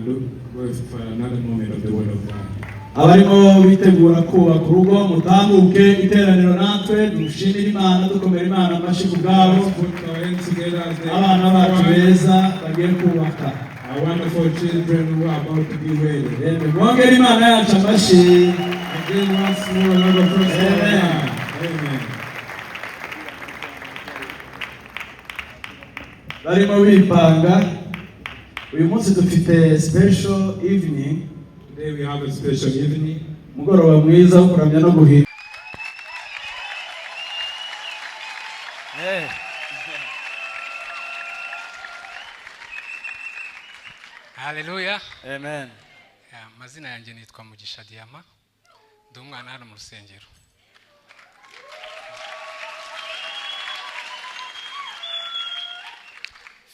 with another moment of the word of God. Abarimo bitegura kubaka urugo mutambuke iteraniro natwe dushimira Imana dukomera Imana amashi kubwabo abana bacu beza bagiye kubaka. Our wonderful children who are about to be wedded. Mwongere Imana yacu amashi. Again once more another first time. Amen. Barimo bipanga. Uyu munsi dufite special evening. Today we have a special evening. Mugoroba mwiza wo kuramya no guhimba. Hallelujah. Amen. Mazina yanjye nitwa Mugisha Diama. Ndi umwana hano mu rusengero.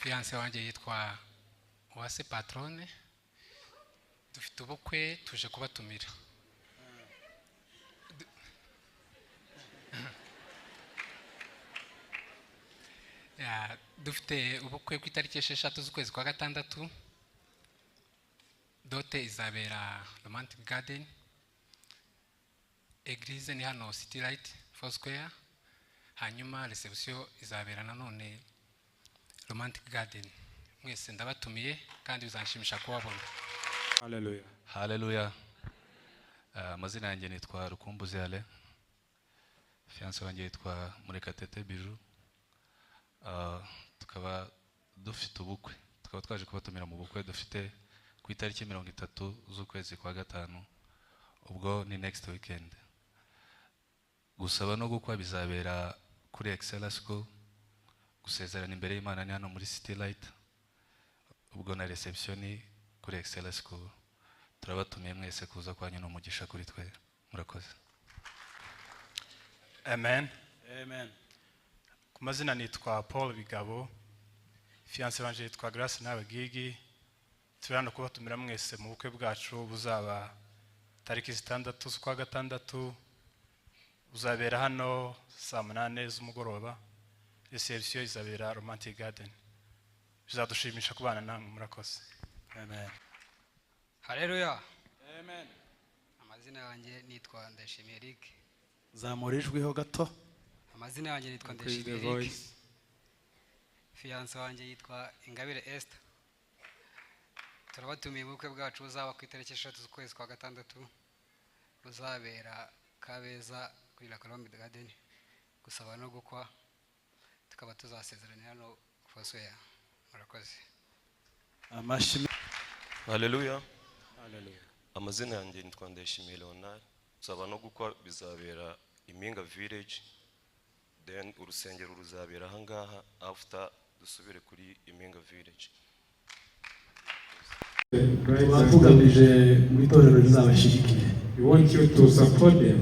Fiancé wanjye yitwa Uwase Patrone. Dufite ubukwe tuje kubatumira. Dufite ubukwe ku itariki 6 z'ukwezi kwa gatandatu. Dote izabera Romantic Garden. Eglise ni hano City Light Foursquare. Hanyuma reception izabera nanone Romantic Garden. Mwese ndabatumiye kandi bizanshimisha kubabona. Hallelujah. Hallelujah. Mazina yanjye nitwa Rukumbuzi Ale. Fiancé wanjye yitwa Murekatete Biju. Tukaba dufite ubukwe. Tukaba twaje kubatumira mu bukwe dufite ku itariki 30 z'ukwezi kwa gatanu. Ubwo ni next weekend. Gusaba no gukwa bizabera kuri Excella School. Gusezerana imbere y'Imana ni hano muri City Light. Ubwo na reception kuri Excella School. Turabatumiye mwese kuza kwanyu no mugisha kuri twe. Murakoze. Amen. Amen. Kumazina nitwa Paul Bigabo. Fiancé wanje yitwa Grace Nabagigi. Turano kubatumira mwese mu bukwe bwacu buzaba tariki 6 z'ukwa gatandatu. Uzabera hano saa 8 z'umugoroba. Reception izabera Romantic Garden. Bizadushimisha kubana namwe murakoze. Amen. Hallelujah. Amen. Amazina yanjye nitwa Ndashimiye Eric. Zamurijweho gato. Amazina yanjye nitwa Ndashimiye Eric. Fiancé wanjye yitwa Ingabire Esther. Turabatumiye ubukwe bwacu buzaba ku itariki 6 z'ukwezi kwa gatandatu. Buzabera Kabeza kuri La Colombe Garden. Gusaba no gukwa tukaba tuzasezerana hano Foursquare. Murakoze. Amashi. Hallelujah. Hallelujah. Amazina yanjye nitwa Ndashimiye Leonard. Gusaba no gukwa bizabera Impinga Village. Then urusengero ruzabera hangaha after dusubire kuri Impinga Village. Tugamije mu itorero rizabashyigikiye. We want you to support them.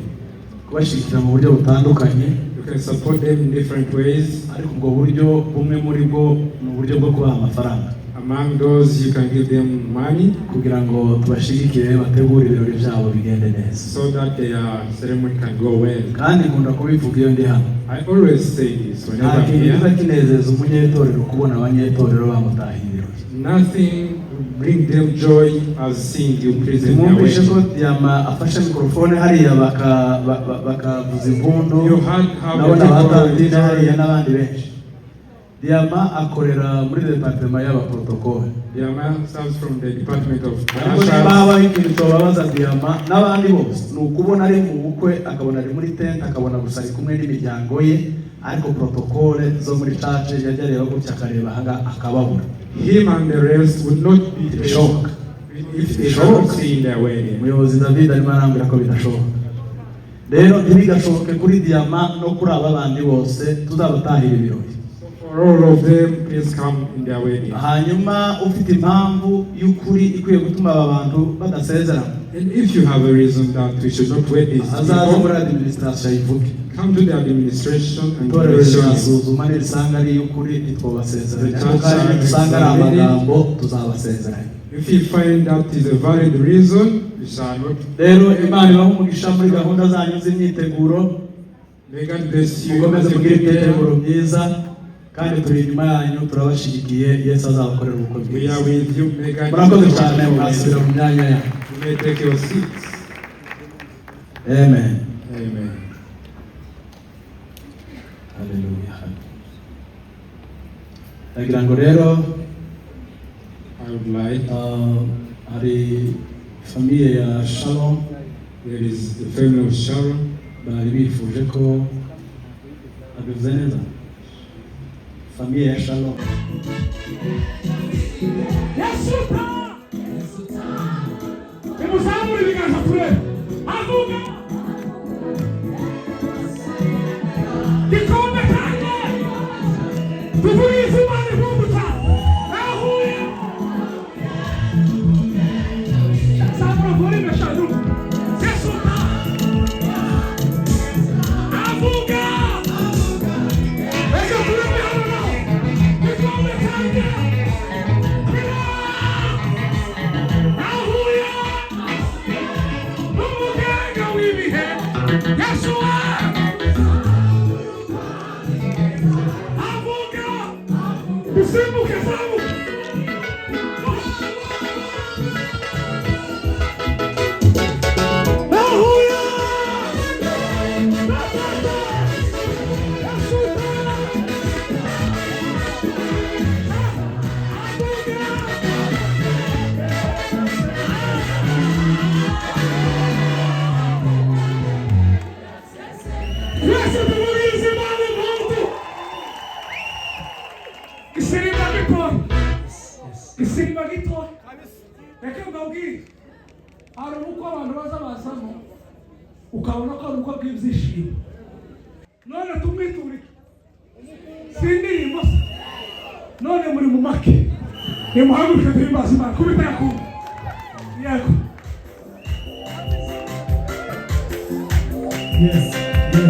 Kubashigikira mu buryo butandukanye. You can support them in different ways. Ariko ubwo buryo bumwe muri bwo mu buryo bwo kubaha amafaranga. Among those you can give them money kugira ngo tubashigikire bategure ibirori byabo bigende neza. So that their ceremony can go well. Kandi nkunda kubivuga iyo ndi hano. I always say this whenever I'm here. Kinezeza umunyetorero kubona abanyetorero bamutahira. Nothing bring them joy as seeing you present their wedding. Ko Diama afashe mikrofone hariya bakavuza impundu. You had n'abatandina hariya n'abandi benshi. Diama akorera muri department y'aba protocol. Diama starts from the department of baba ikintu babaza Diama n'abandi bose nukubona ari mu bukwe akabona ari muri tent akabona gusa ari kumwe n'imiryango ye ariko protocol zo muri church yajya reba gutya akareba hanga akababura. Him and the rest would not be shocked if they don't see in their wedding. Muyobozi David arimo arambira ko bidashoboka. Rero ntibigashoboke kuri Diama no kuri aba bandi bose tuzabatahira ibirori. For all of them, please come in their wedding. Hanyuma ufite impamvu y'ukuri ikwiye gutuma aba bantu badasezerana. And if you have a reason that we should not wed these people, administration ivuge. Come to the administration and turasuzuma n'isanga ari y'ukuri itwobasezerana. Kandi dusanga ari amagambo tuzabasezerana. If you find that is a valid reason, we shall not. Rero Imana ibahe umugisha muri gahunda zanyu z'imyiteguro. May God bless you. Mukomeze kugira imyiteguro myiza. kandi turi inyuma yanyu turabashigikiye. Yesu azabakorera ubukwe We are bwiza. with you. May God Murakoze cyane, mwasubira mu myanya yanyu. You may take your seats. Amen. Amen. Hallelujah. Ndagira ngo rero I would like, hari famiye ya Shalom there is the family of Sharon. bari bifuje ko abivuze neza, famiye ya Shalom. Yasuta Emuzamuri biganza kure avuga Gikombe kane Tuvurize Imana ivuguta Ahuye Samura vori meshadu Yasuta Avuga Eka kure mihano Gikombe kane Isimba gito reka mbabwire hari uko abantu baza bazamo ukabona ko ari uko bw'ibyishimo none tumwiturike si indirimbo none muri mu make nimuhaguruke duhimbaze Imana kubita yakumva yego yes yes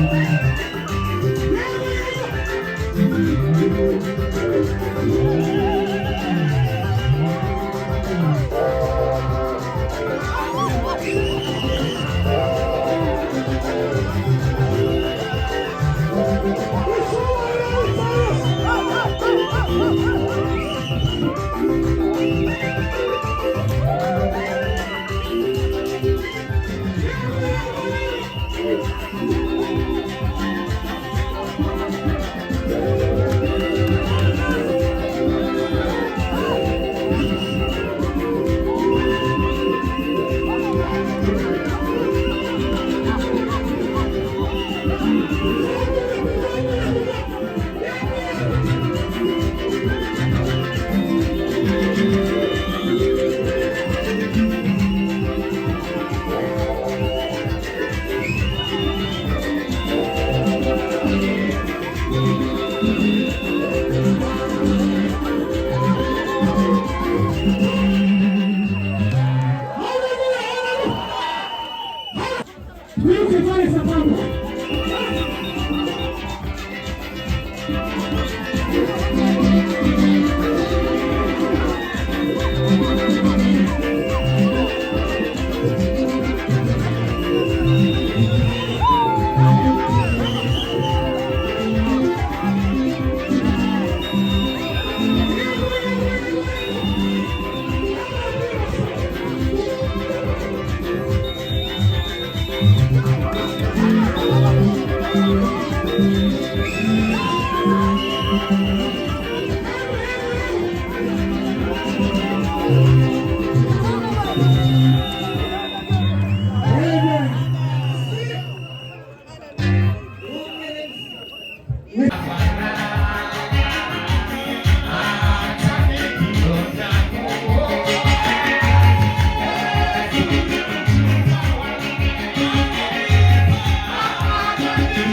Thank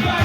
you.